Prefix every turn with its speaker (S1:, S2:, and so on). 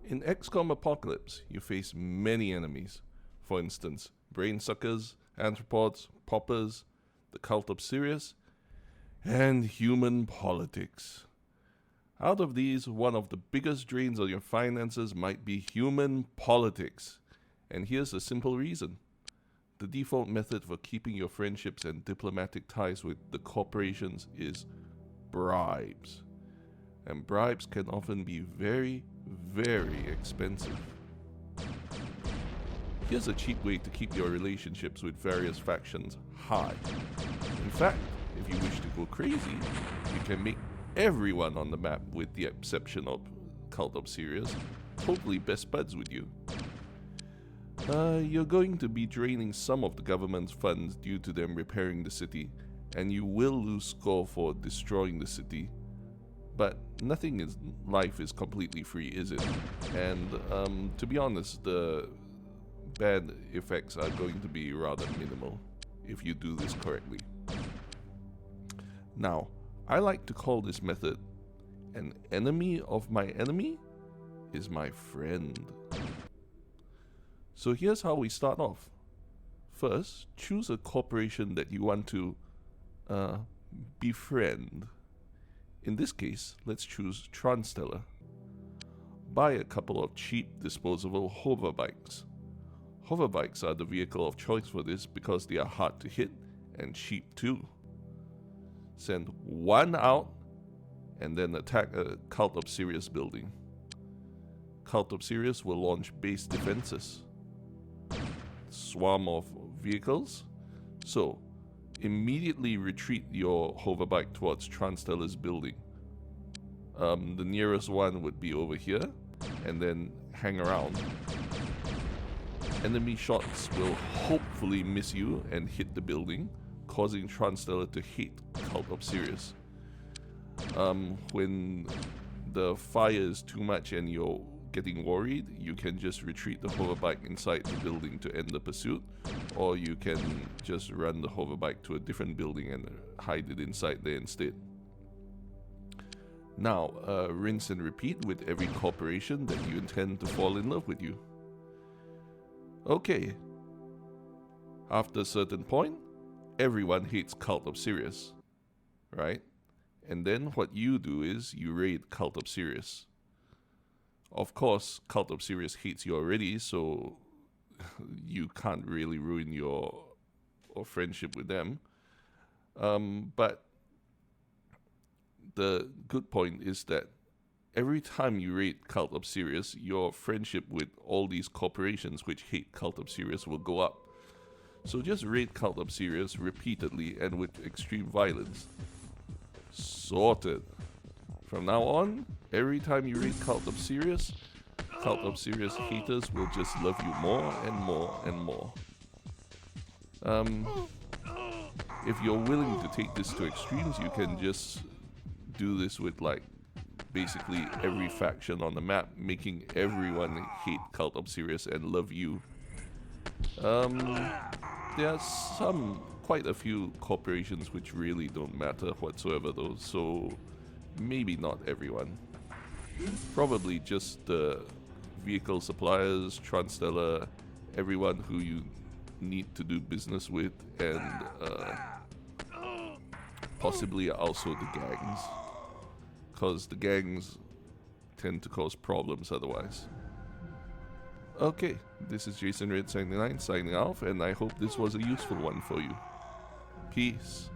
S1: In Xcom Apocalypse, you face many enemies. For instance, brainsuckers, anthropods, poppers, the Cult of Sirius, and human politics. Out of these, one of the biggest drains on your finances might be human politics. And here's a simple reason. The default method for keeping your friendships and diplomatic ties with the corporations is bribes. And bribes can often be very, very expensive. Here's a cheap way to keep your relationships with various factions high. In fact, if you wish to go crazy, you can make everyone on the map, with the exception of Cult of Sirius, totally best buds with you. You're going to be draining some of the government's funds due to them repairing the city, and you will lose score for destroying the city. But nothing in life is completely free, is it? And to be honest, the bad effects are going to be rather minimal if you do this correctly. Now, I like to call this method an enemy of my enemy is my friend. So here's how we start off. First, choose a corporation that you want to befriend. In this case, let's choose Transtellar. Buy a couple of cheap disposable hoverbikes. Hoverbikes are the vehicle of choice for this because they are hard to hit and cheap too. Send one out and then attack a Cult of Sirius building. Cult of Sirius will launch base defenses. Swarm of vehicles. So, immediately retreat your hoverbike towards Transtellar's building. The nearest one would be over here, and then hang around. Enemy shots will hopefully miss you and hit the building, causing Transtellar to hate Cult of Sirius. When the fire is too much and you're getting worried, you can just retreat the hoverbike inside the building to end the pursuit, or you can just run the hoverbike to a different building and hide it inside there instead. Now, rinse and repeat with every corporation that you intend to fall in love with you. Okay. After a certain point, everyone hates Cult of Sirius, right? And then what you do is you raid Cult of Sirius. Of course, Cult of Sirius hates you already, so you can't really ruin your friendship with them. But the good point is that every time you raid Cult of Sirius, your friendship with all these corporations which hate Cult of Sirius will go up. So just raid Cult of Sirius repeatedly and with extreme violence. Sorted. From now on, every time you raid Cult of Sirius haters will just love you more and more and more. If you're willing to take this to extremes, you can just do this with like basically every faction on the map, making everyone hate Cult of Sirius and love you. There are quite a few corporations which really don't matter whatsoever though, so maybe not everyone. Probably just the vehicle suppliers, Transtellar, everyone who you need to do business with, and possibly also the gangs. Because the gangs tend to cause problems otherwise. Okay, this is Jason Red 79 signing off, and I hope this was a useful one for you. Peace.